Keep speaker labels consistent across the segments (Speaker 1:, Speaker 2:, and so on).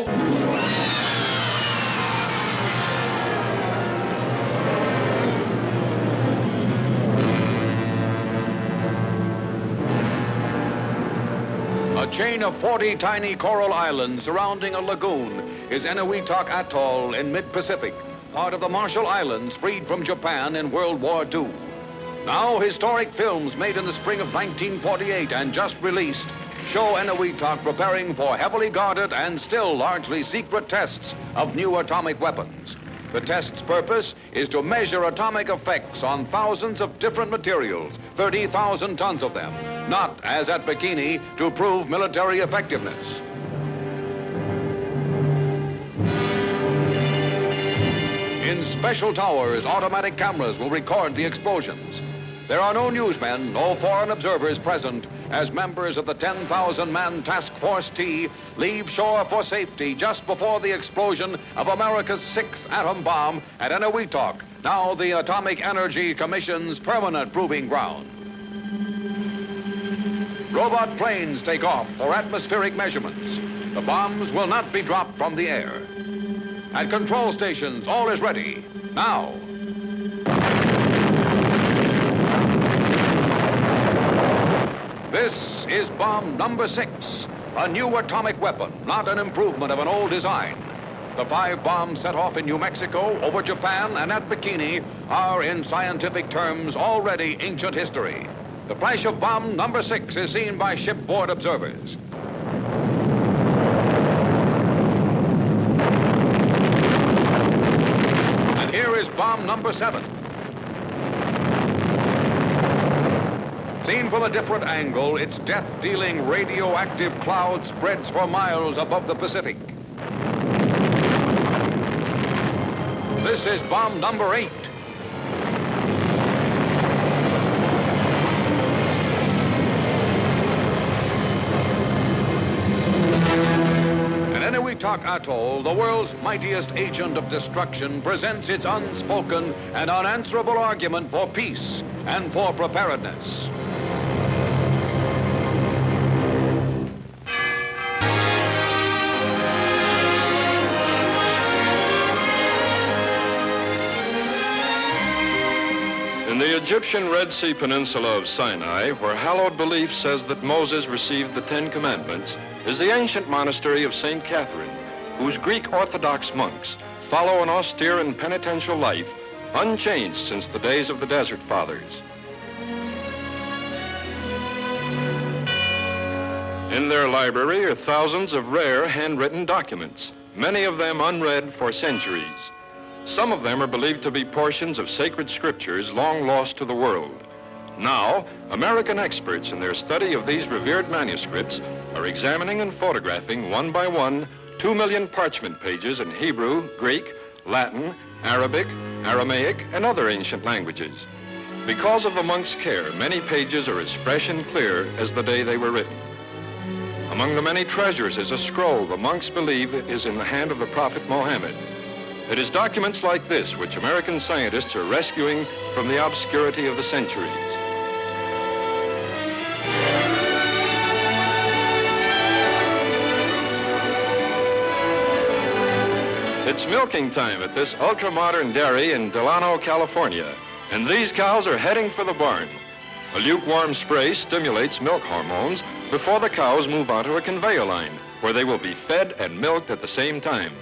Speaker 1: Now, a chain of 40 tiny coral islands surrounding a lagoon is Eniwetok Atoll in mid-Pacific, part of the Marshall Islands freed from Japan in World War II. Now, historic films made in the spring of 1948 and just released show Eniwetok preparing for heavily guarded and still largely secret tests of new atomic weapons. The test's purpose is to measure atomic effects on thousands of different materials, 30,000 tons of them, not, as at Bikini, to prove military effectiveness. In special towers, automatic cameras will record the explosions. There are no newsmen, no foreign observers present as members of the 10,000-man Task Force T leave shore for safety just before the explosion of America's 6th atom bomb at Eniwetok, now the Atomic Energy Commission's permanent proving ground. Robot planes take off for atmospheric measurements. The bombs will not be dropped from the air. At control stations, all is ready. Now. This is bomb number 6, a new atomic weapon, not an improvement of an old design. The 5 bombs set off in New Mexico, over Japan, and at Bikini are, in scientific terms, already ancient history. The flash of bomb number 6 is seen by shipboard observers. And here is bomb number 7. Seen from a different angle, its death-dealing radioactive cloud spreads for miles above the Pacific. This is bomb number 8. At Eniwetok Atoll, the world's mightiest agent of destruction presents its unspoken and unanswerable argument for peace and for preparedness.
Speaker 2: In the Egyptian Red Sea Peninsula of Sinai, where hallowed belief says that Moses received the 10 Commandments, is the ancient monastery of St. Catherine, whose Greek Orthodox monks follow an austere and penitential life, unchanged since the days of the Desert Fathers. In their library are thousands of rare handwritten documents, many of them unread for centuries. Some of them are believed to be portions of sacred scriptures long lost to the world. Now, American experts in their study of these revered manuscripts are examining and photographing one by one 2 million parchment pages in Hebrew, Greek, Latin, Arabic, Aramaic, and other ancient languages. Because of the monks' care, many pages are as fresh and clear as the day they were written. Among the many treasures is a scroll the monks believe is in the hand of the prophet Mohammed. It is documents like this which American scientists are rescuing from the obscurity of the centuries. It's milking time at this ultra-modern dairy in Delano, California, and these cows are heading for the barn. A lukewarm spray stimulates milk hormones before the cows move onto a conveyor line, where they will be fed and milked at the same time.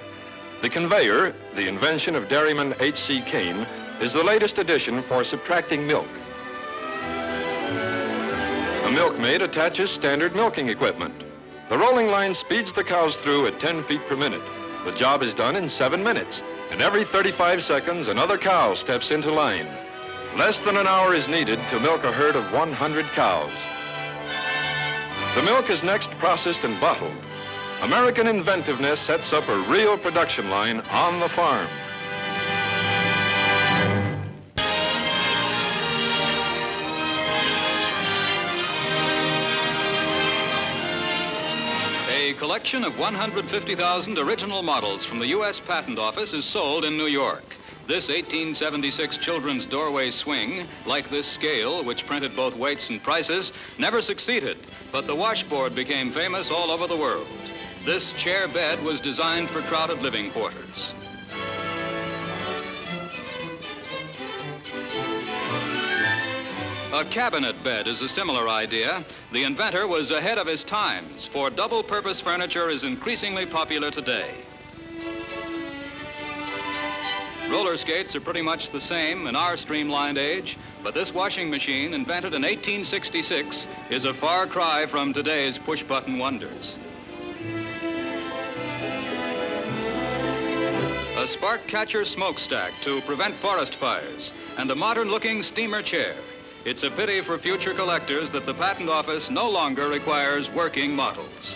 Speaker 2: The conveyor, the invention of dairyman H.C. Kane, is the latest addition for subtracting milk. A milkmaid attaches standard milking equipment. The rolling line speeds the cows through at 10 feet per minute. The job is done in 7 minutes, and every 35 seconds, another cow steps into line. Less than an hour is needed to milk a herd of 100 cows. The milk is next processed and bottled. American inventiveness sets up a real production line on the farm.
Speaker 3: A collection of 150,000 original models from the U.S. Patent Office is sold in New York. This 1876 children's doorway swing, like this scale, which printed both weights and prices, never succeeded, but the washboard became famous all over the world. This chair bed was designed for crowded living quarters. A cabinet bed is a similar idea. The inventor was ahead of his times, for double-purpose furniture is increasingly popular today. Roller skates are pretty much the same in our streamlined age, but this washing machine, invented in 1866, is a far cry from today's push-button wonders. A spark catcher smokestack to prevent forest fires, and a modern-looking steamer chair. It's a pity for future collectors that the Patent Office no longer requires working models.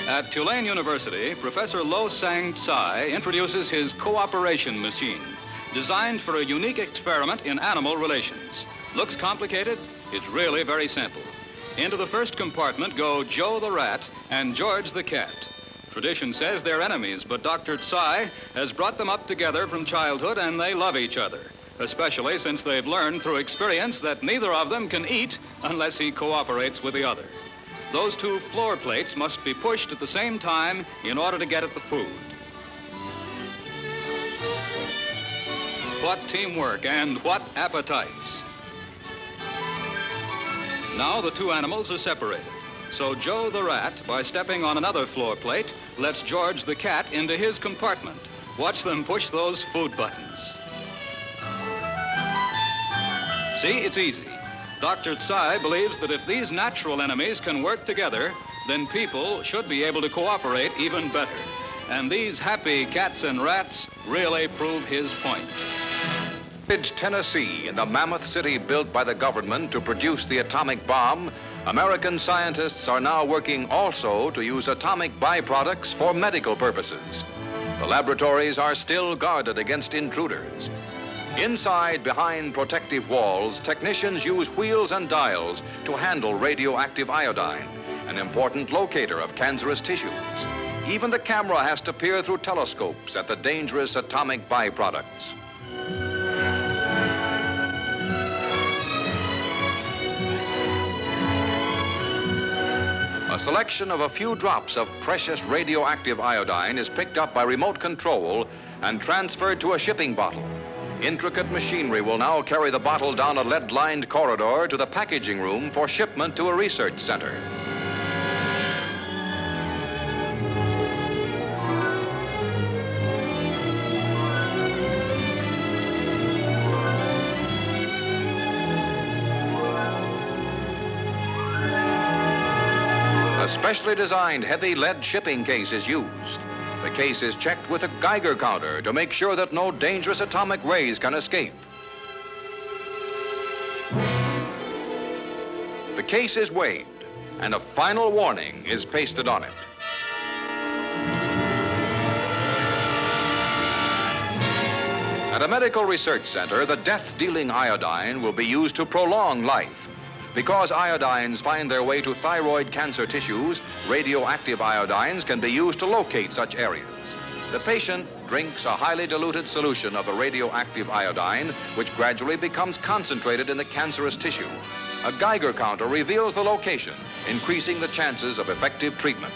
Speaker 3: At Tulane University, Professor Lo Sang-Tsai introduces his cooperation machine, designed for a unique experiment in animal relations. Looks complicated? It's really very simple. Into the first compartment go Joe the rat and George the cat. Tradition says they're enemies, but Dr. Tsai has brought them up together from childhood and they love each other, especially since they've learned through experience that neither of them can eat unless he cooperates with the other. Those two floor plates must be pushed at the same time in order to get at the food. What teamwork and what appetites. Now the two animals are separated. So Joe the rat, by stepping on another floor plate, lets George the cat into his compartment. Watch them push those food buttons. See, it's easy. Dr. Tsai believes that if these natural enemies can work together, then people should be able to cooperate even better. And these happy cats and rats really prove his point.
Speaker 1: Tennessee, in the mammoth city built by the government to produce the atomic bomb, American scientists are now working also to use atomic byproducts for medical purposes. The laboratories are still guarded against intruders. Inside, behind protective walls, technicians use wheels and dials to handle radioactive iodine, an important locator of cancerous tissues. Even the camera has to peer through telescopes at the dangerous atomic byproducts. A selection of a few drops of precious radioactive iodine is picked up by remote control and transferred to a shipping bottle. Intricate machinery will now carry the bottle down a lead-lined corridor to the packaging room for shipment to a research center. A specially designed heavy lead shipping case is used. The case is checked with a Geiger counter to make sure that no dangerous atomic rays can escape. The case is weighed, and a final warning is pasted on it. At a medical research center, the death-dealing iodine will be used to prolong life. Because iodines find their way to thyroid cancer tissues, radioactive iodines can be used to locate such areas. The patient drinks a highly diluted solution of the radioactive iodine, which gradually becomes concentrated in the cancerous tissue. A Geiger counter reveals the location, increasing the chances of effective treatment.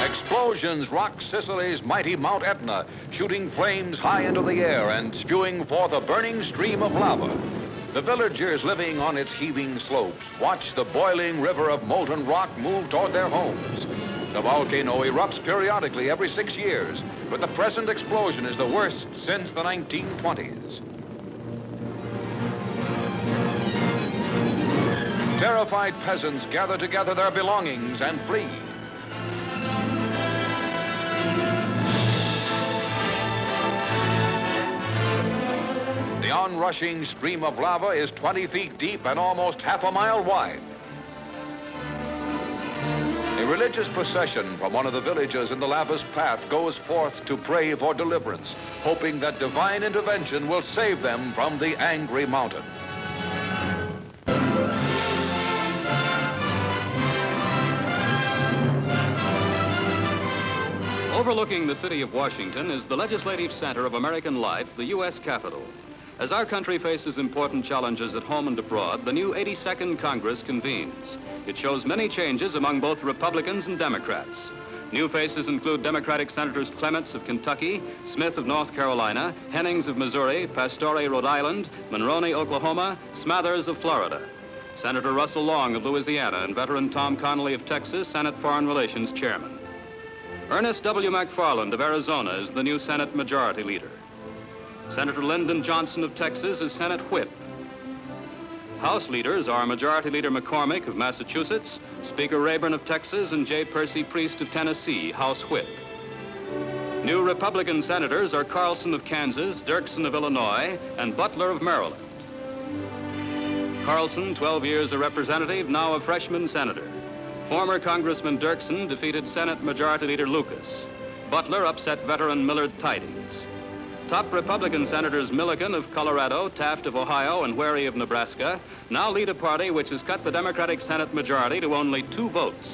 Speaker 1: Explosions rock Sicily's mighty Mount Etna, shooting flames high into the air and spewing forth a burning stream of lava. The villagers living on its heaving slopes watch the boiling river of molten rock move toward their homes. The volcano erupts periodically every 6 years, but the present explosion is the worst since the 1920s. Terrified peasants gather together their belongings and flee. The onrushing stream of lava is 20 feet deep and almost half a mile wide. A religious procession from one of the villages in the lava's path goes forth to pray for deliverance, hoping that divine intervention will save them from the angry mountain.
Speaker 3: Overlooking the city of Washington is the legislative center of American life, the U.S. Capitol. As our country faces important challenges at home and abroad, the new 82nd Congress convenes. It shows many changes among both Republicans and Democrats. New faces include Democratic Senators Clements of Kentucky, Smith of North Carolina, Hennings of Missouri, Pastore, Rhode Island, Monroney, Oklahoma, Smathers of Florida. Senator Russell Long of Louisiana and veteran Tom Connolly of Texas, Senate Foreign Relations Chairman. Ernest W. McFarland of Arizona is the new Senate Majority Leader. Senator Lyndon Johnson of Texas is Senate Whip. House leaders are Majority Leader McCormick of Massachusetts, Speaker Rayburn of Texas, and J. Percy Priest of Tennessee, House Whip. New Republican senators are Carlson of Kansas, Dirksen of Illinois, and Butler of Maryland. Carlson, 12 years a representative, now a freshman senator. Former Congressman Dirksen defeated Senate Majority Leader Lucas. Butler upset veteran Millard Tydings. Top Republican Senators Milliken of Colorado, Taft of Ohio, and Wherry of Nebraska now lead a party which has cut the Democratic Senate majority to only 2 votes.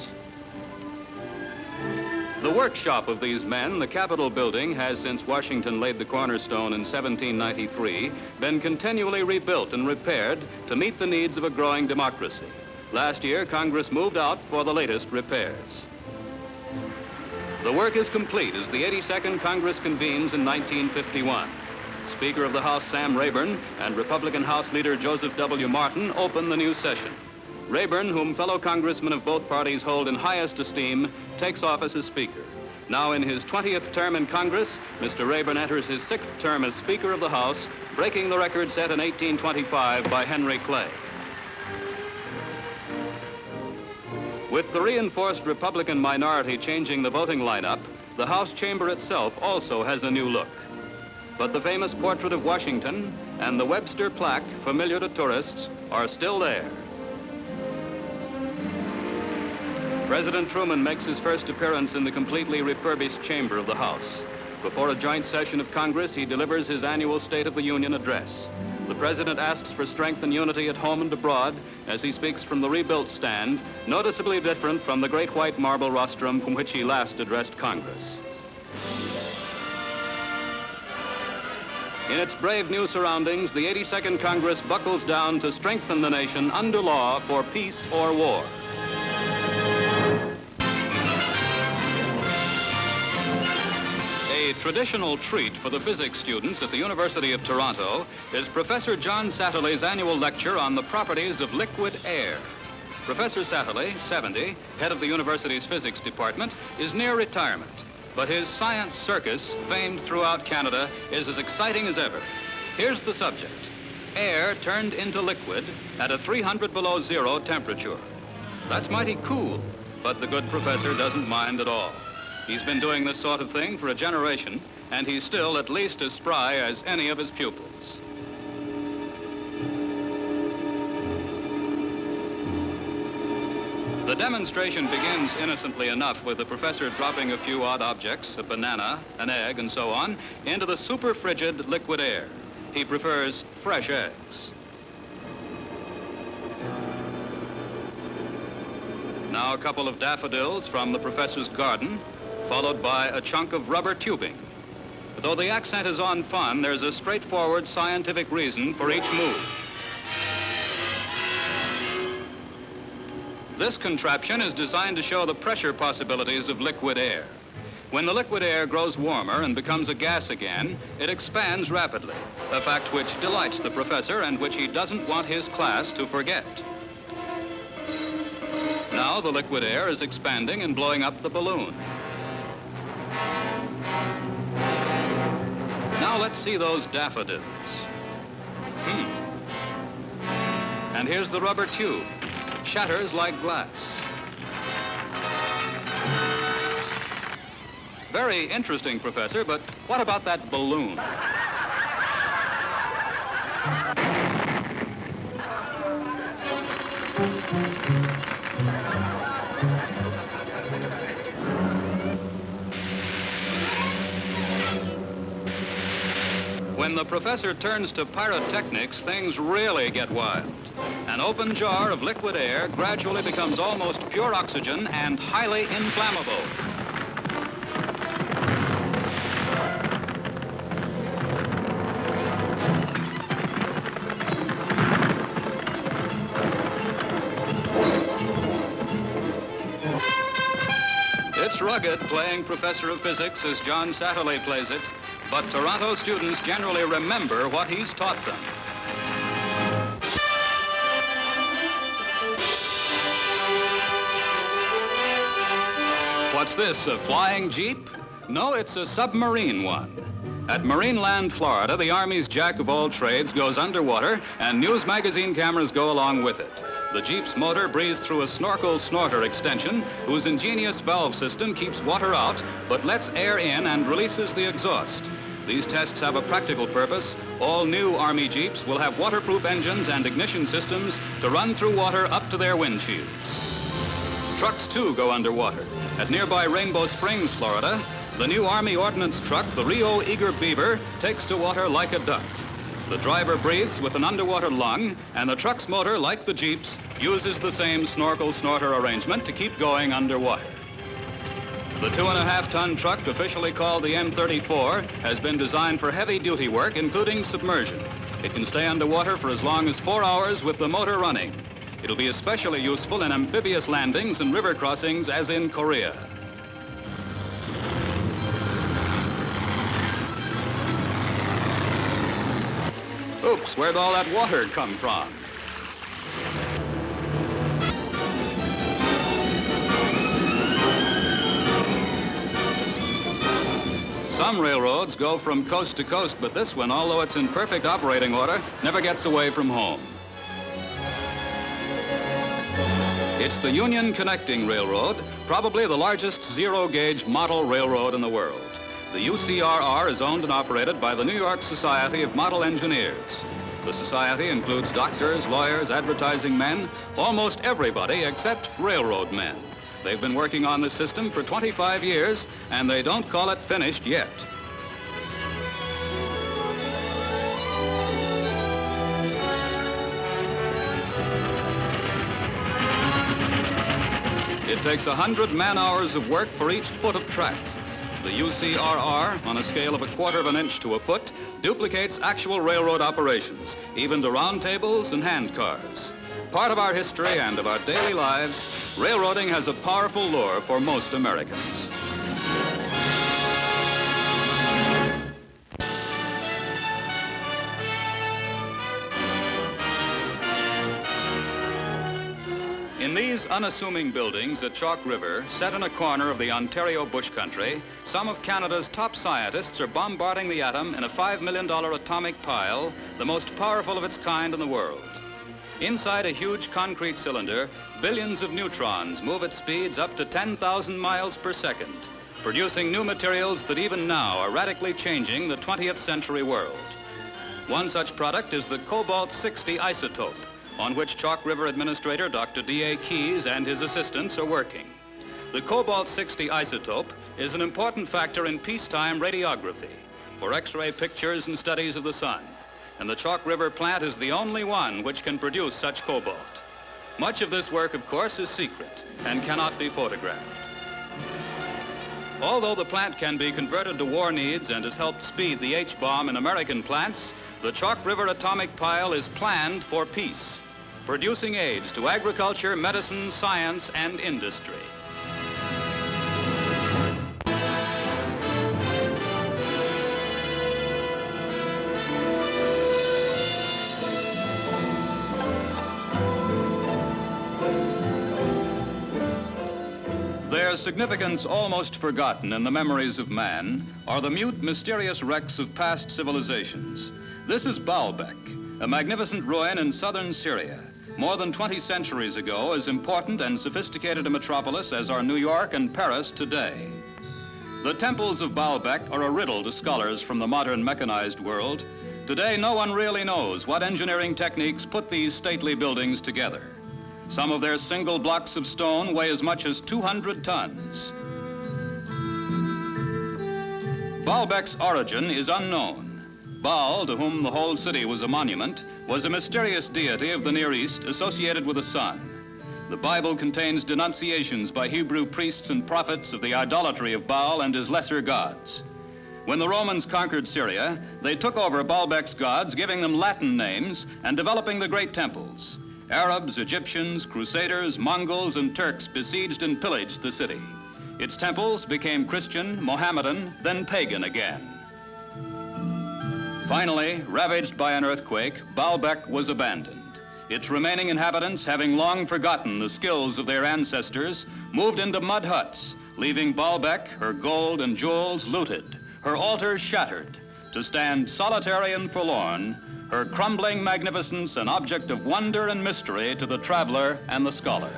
Speaker 3: The workshop of these men, the Capitol building, has, since Washington laid the cornerstone in 1793, been continually rebuilt and repaired to meet the needs of a growing democracy. Last year, Congress moved out for the latest repairs. The work is complete as the 82nd Congress convenes in 1951. Speaker of the House Sam Rayburn and Republican House Leader Joseph W. Martin open the new session. Rayburn, whom fellow congressmen of both parties hold in highest esteem, takes office as Speaker. Now in his 20th term in Congress, Mr. Rayburn enters his 6th term as Speaker of the House, breaking the record set in 1825 by Henry Clay. With the reinforced Republican minority changing the voting lineup, the House chamber itself also has a new look. But the famous portrait of Washington and the Webster plaque, familiar to tourists, are still there. President Truman makes his first appearance in the completely refurbished chamber of the House. Before a joint session of Congress, he delivers his annual State of the Union address. The President asks for strength and unity at home and abroad as he speaks from the rebuilt stand, noticeably different from the great white marble rostrum from which he last addressed Congress. In its brave new surroundings, the 82nd Congress buckles down to strengthen the nation under law for peace or war. A traditional treat for the physics students at the University of Toronto is Professor John Satterley's annual lecture on the properties of liquid air. Professor Satterley, 70, head of the university's physics department, is near retirement, but his science circus, famed throughout Canada, is as exciting as ever. Here's the subject: air turned into liquid at a 300 below zero temperature. That's mighty cool, but the good professor doesn't mind at all. He's been doing this sort of thing for a generation, and he's still at least as spry as any of his pupils. The demonstration begins innocently enough with the professor dropping a few odd objects, a banana, an egg, and so on, into the super frigid liquid air. He prefers fresh eggs. Now a couple of daffodils from the professor's garden, followed by a chunk of rubber tubing. Though the accent is on fun, there's a straightforward scientific reason for each move. This contraption is designed to show the pressure possibilities of liquid air. When the liquid air grows warmer and becomes a gas again, it expands rapidly, a fact which delights the professor and which he doesn't want his class to forget. Now the liquid air is expanding and blowing up the balloon. Now let's see those daffodils. And here's the rubber tube. Shatters like glass. Very interesting, Professor, but what about that balloon? When the professor turns to pyrotechnics, things really get wild. An open jar of liquid air gradually becomes almost pure oxygen and highly inflammable. less rugged playing professor of physics as John Satterley plays it, but Toronto students generally remember what he's taught them. What's this, a flying jeep? No, it's a submarine one. At Marineland, Florida, the Army's jack of all trades goes underwater, and news magazine cameras go along with it. The Jeep's motor breathes through a snorkel snorter extension, whose ingenious valve system keeps water out, but lets air in and releases the exhaust. These tests have a practical purpose. All new Army Jeeps will have waterproof engines and ignition systems to run through water up to their windshields. Trucks, too, go underwater. At nearby Rainbow Springs, Florida, the new Army Ordnance truck, the Rio Eager Beaver, takes to water like a duck. The driver breathes with an underwater lung, and the truck's motor, like the Jeep's, uses the same snorkel snorter arrangement to keep going underwater. The 2.5-ton truck, officially called the M34, has been designed for heavy-duty work, including submersion. It can stay underwater for as long as 4 hours with the motor running. It'll be especially useful in amphibious landings and river crossings, as in Korea. Oops, where'd all that water come from? Some railroads go from coast to coast, but this one, although it's in perfect operating order, never gets away from home. It's the Union Connecting Railroad, probably the largest zero-gauge model railroad in the world. The UCRR is owned and operated by the New York Society of Model Engineers. The society includes doctors, lawyers, advertising men, almost everybody except railroad men. They've been working on this system for 25 years, and they don't call it finished yet. It takes 100 man-hours of work for each foot of track. The UCRR, on a scale of 1/4 of an inch to a foot, duplicates actual railroad operations, even to round tables and hand cars. Part of our history and of our daily lives, railroading has a powerful lure for most Americans. In these unassuming buildings at Chalk River, set in a corner of the Ontario bush country, some of Canada's top scientists are bombarding the atom in a $5 million atomic pile, the most powerful of its kind in the world. Inside a huge concrete cylinder, billions of neutrons move at speeds up to 10,000 miles per second, producing new materials that even now are radically changing the 20th century world. One such product is the cobalt-60 isotope, on which Chalk River Administrator Dr. D.A. Keyes and his assistants are working. The cobalt-60 isotope is an important factor in peacetime radiography for X-ray pictures and studies of the sun, and the Chalk River plant is the only one which can produce such cobalt. Much of this work, of course, is secret and cannot be photographed. Although the plant can be converted to war needs and has helped speed the H-bomb in American plants, the Chalk River atomic pile is planned for peace, producing aids to agriculture, medicine, science, and industry. Their significance almost forgotten in the memories of man are the mute, mysterious wrecks of past civilizations. This is Baalbek, a magnificent ruin in southern Syria, more than 20 centuries ago as important and sophisticated a metropolis as are New York and Paris today. The temples of Baalbek are a riddle to scholars from the modern mechanized world. Today, no one really knows what engineering techniques put these stately buildings together. Some of their single blocks of stone weigh as much as 200 tons. Baalbek's origin is unknown. Baal, to whom the whole city was a monument, was a mysterious deity of the Near East associated with the sun. The Bible contains denunciations by Hebrew priests and prophets of the idolatry of Baal and his lesser gods. When the Romans conquered Syria, they took over Baalbek's gods, giving them Latin names and developing the great temples. Arabs, Egyptians, Crusaders, Mongols, and Turks besieged and pillaged the city. Its temples became Christian, Mohammedan, then pagan again. Finally, ravaged by an earthquake, Baalbek was abandoned. Its remaining inhabitants, having long forgotten the skills of their ancestors, moved into mud huts, leaving Baalbek, her gold and jewels looted, her altars shattered, to stand solitary and forlorn, her crumbling magnificence an object of wonder and mystery to the traveler and the scholar.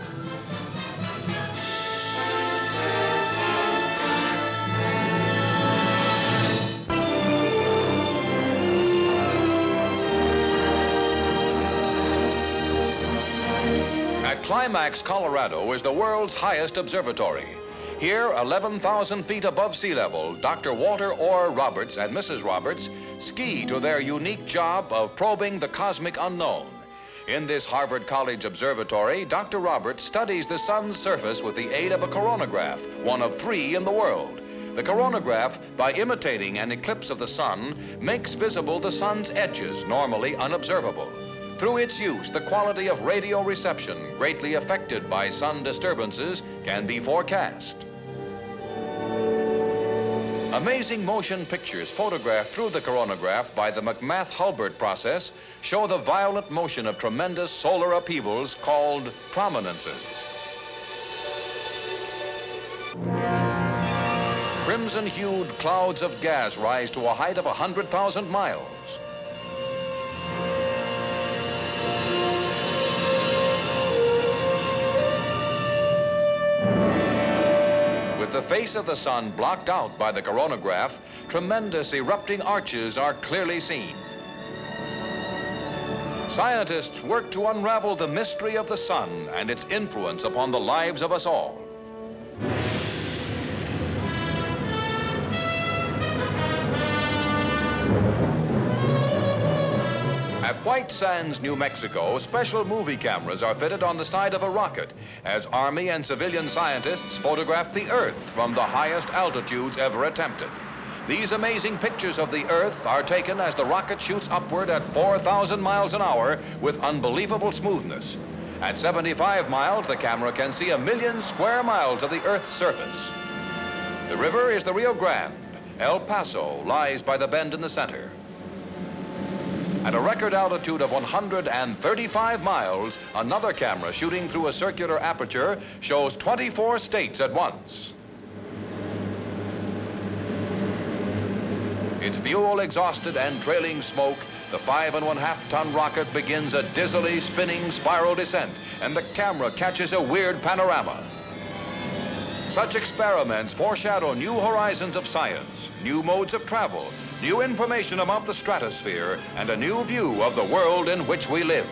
Speaker 1: At Climax, Colorado is the world's highest observatory. Here, 11,000 feet above sea level, Dr. Walter Orr Roberts and Mrs. Roberts ski to their unique job of probing the cosmic unknown. In this Harvard College observatory, Dr. Roberts studies the sun's surface with the aid of a coronagraph, one of 3 in the world. The coronagraph, by imitating an eclipse of the sun, makes visible the sun's edges, normally unobservable. Through its use, the quality of radio reception, greatly affected by sun disturbances, can be forecast. Amazing motion pictures photographed through the coronagraph by the McMath-Hulbert process show the violent motion of tremendous solar upheavals called prominences. Crimson-hued clouds of gas rise to a height of 100,000 miles. With the face of the sun blocked out by the coronagraph, tremendous erupting arches are clearly seen. Scientists work to unravel the mystery of the sun and its influence upon the lives of us all. At White Sands, New Mexico, special movie cameras are fitted on the side of a rocket as Army and civilian scientists photograph the Earth from the highest altitudes ever attempted. These amazing pictures of the Earth are taken as the rocket shoots upward at 4,000 miles an hour with unbelievable smoothness. At 75 miles, the camera can see 1,000,000 square miles of the Earth's surface. The river is the Rio Grande. El Paso lies by the bend in the center. At a record altitude of 135 miles, another camera shooting through a circular aperture shows 24 states at once. Its fuel exhausted and trailing smoke, the 5.5-ton rocket begins a dizzily spinning spiral descent, and the camera catches a weird panorama. Such experiments foreshadow new horizons of science, new modes of travel, new information about the stratosphere, and a new view of the world in which we live.